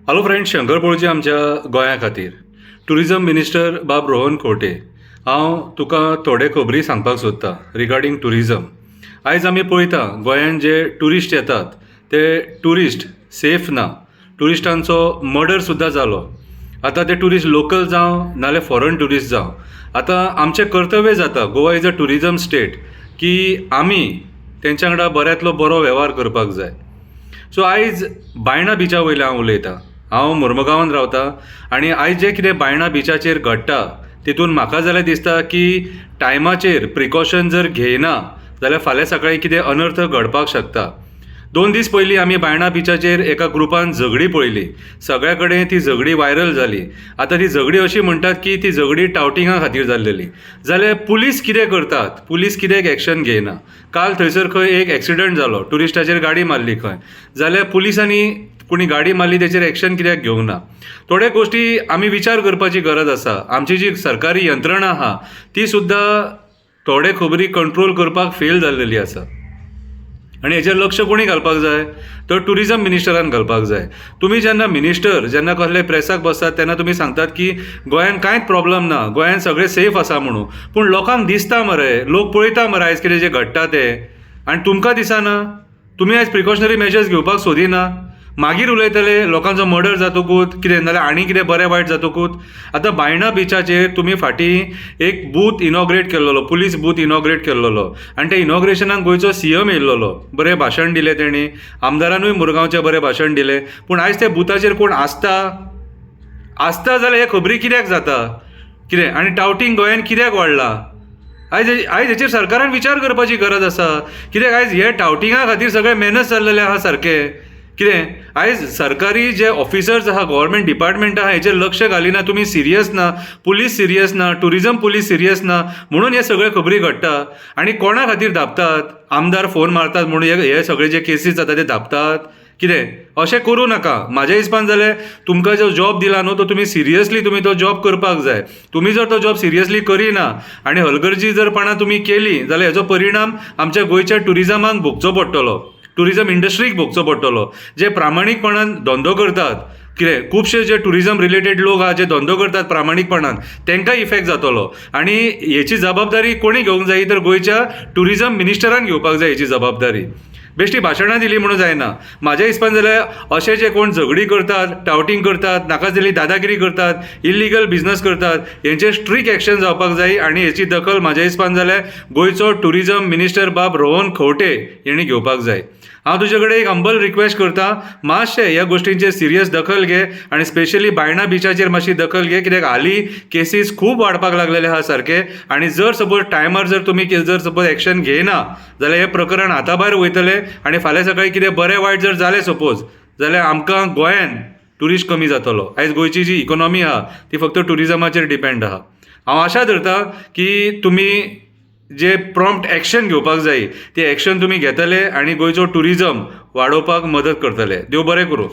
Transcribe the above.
Hello friends, Shankar पळोवची आमच्या गोंया खातीर टुरिजम मिनिस्टर बाब रोहन खंवटे। हांव तुका थोडे खबरी सांगपाक सोदतां रिगार्डींग टुरिजम। आयज आमी पळयता गोंयान जे टुरिस्ट येतात ते टुरिस्ट सेफ ना, टुरिस्टांचो मर्डर सुद्दां जालो। आतां ते टुरिस्ट लोकल जावं नाल्यार फॉरेन टुरिस्ट जावं, आतां आमचें कर्तव्य जाता, Goa is a tourism state, की आमी तेंच्या वांगडा बऱ्यांतलो बरो वेव्हार करपाक जाय। सो आयज बायणा बिचा वयले हांव उलयतां। हांव मुर्मगांवान रावतां आनी आयज जे कितें बायणा बिचाचेर घडटा तितून म्हाका जाल्यार दिसता की टायमाचेर प्रिकॉशन जर घेयना जाल्यार फाल्यां सकाळीं कितें अनर्थ घडपाक शकता। 2 दीस पयलीं आमी बायणा बिचाचेर एका ग्रुपान झगडी पळयली, सगळ्या कडेन ती झगडी व्हायरल जाली। आतां ती झगडी अशी म्हणटात की ती झगडी टावटिंगा खातीर जाल्लेली, जाल्यार पुलीस कितें करतात, पुलीस कित्याक एक्शन घेयना। काल थंयसर खंय एक एक्सिडंट जालो, टुरिस्टाचेर गाडी मारली खंय, जाल्यार पुलिसांनी कोणी गाडी मारली तेचेर एक्शन कित्याक घेवंक ना। थोड्या गोश्टी आमी विचार करपाची गरज आसा। आमची जी सरकारी यंत्रणा आहा ती सुद्दां थोडे खबरी कंट्रोल करपाक फेल जाल्लेली आसा आनी हेचेर लक्ष कोणी घालपाक जाय, तर टुरिजम मिनिस्टरान घालपाक जाय। तुमी जेन्ना मिनिस्टर जेन्ना कसले प्रेसाक बसतात तेन्ना तुमी सांगतात की गोंयान कांयच प्रॉब्लम ना, गोंयान सगळें सेफ आसा म्हणून, पूण लोकांक दिसता मरे, लोक पळयता मरे आयज कितें जें घडटा तें, आनी तुमकां दिसना। तुमी आयज प्रिकॉशनरी मेजर्स घेवपाक सोदिना, मागीर उलयतले लोकांचो मर्डर जातकूच कितें नाल्यार आनी कितें बरें वायट जातकूच। आतां बायणा बिचाचेर तुमी फाटीं एक बूथ इनॉग्रेट केल्लो, पुलीस बूथ इनॉग्रेट केल्लो, आनी त्या इनॉग्रेशनाक गोंयचो CM येयल्लो, बरें भाशण दिलें तेणी, आमदारानूय मुरगांवचें बरें भाशण दिलें। पूण आयज त्या बुथाचेर कोण आसता जाल्यार हे खबरी कित्याक जाता, कितें आनी टावटिंग गोंयान कित्याक वाडलां? आयज हेचेर सरकारान विचार करपाची गरज आसा। कित्याक आयज हे टावटिंगा खातीर सगळें मेनस जाल्लेलें आहा सारकें। कितें आयज सरकारी जे ऑफिसर्स आहा, गव्हर्मेंट डिपार्टमेंट आहा, हेचेर लक्ष घालिना, तुमी सिरियस ना, पुलीस सिरियस ना, टुरिजम पुलीस सिरियस ना, म्हणून हे सगळे खबरी घडटा। आनी कोणा खातीर धांपतात? आमदार फोन मारतात म्हणून हे सगळे जे केसीस जाता ते धांपतात? कितें अशें करूं नाका। म्हाज्या हिसपान जाल्यार तुमकां जो जॉब दिला न्हू तो तुमी सिरियसली तुमी तो जॉब करपाक जाय। तुमी जर तो जॉब सिरियसली करिना आनी हलगर्जीपणां तुमी केली जाल्यार हेजो परिणाम आमच्या गोंयच्या टुरिजमाक भोगचो पडटलो, टुरिजम इंडस्ट्रीक भोगचो पडटलो। जे प्रामाणीकपणान धंदो करतात, कितें खुबशे जे टुरिजम रिलेटेड लोक आहा जे धंदो करतात प्रामाणीकपणान, तांकां इफेक्ट जातलो। आनी हेची जबाबदारी कोणी घेवंक जाय, तर गोंयच्या टुरिजम मिनिस्टरान घेवपाक जाय हेची जबाबदारी। बेश्टी भाशणां दिली म्हणून जायना। म्हाज्या हिसपान जाल्यार अशे जे कोण झगडी करतात, टावटिंग करतात, नाका जाल्ली दादागिरी करतात, इल्लिगल बिझनस करतात, हेंचेर स्ट्रिक्ट एक्शन जावपाक जाय। आनी हेची दखल म्हाज्या हिसपान जाल्यार गोंयचो टुरिजम मिनिस्टर बाब रोहन खंवटे हेणी घेवपाक जाय। हांव तुजे कडेन एक हंबल रिक्वेस्ट करतां, मातशें ह्या गोश्टींचेर सिरियस दखल घे आनी स्पेशली बायणा बिचाचेर मातशी दखल घे, कित्याक हालीं केसीस खूब वाडपाक लागलेले आहा सारके। आनी जर सपोज टायमार जर तुमी जर सपोज एक्शन घेयना जाल्यार हे प्रकरण हाता भायर वयतलें आनी फाल्यां सकाळीं कितें बरें वायट जर जालें सपोज जाल्यार आमकां गोंयान टुरिस्ट कमी जातलो। आयज गोंयची जी इकॉनॉमी आहा ती फक्त टुरिजमाचेर डिपेंड आहा। हांव आशा धरतां की तुमी जे प्रॉम्प्ट एक्शन घेवपाक जाय ते एक्शन तुमी घेतले आनी गोंयचो टुरिजम वाडोवपाक मदत करतले। देव बरें करूं।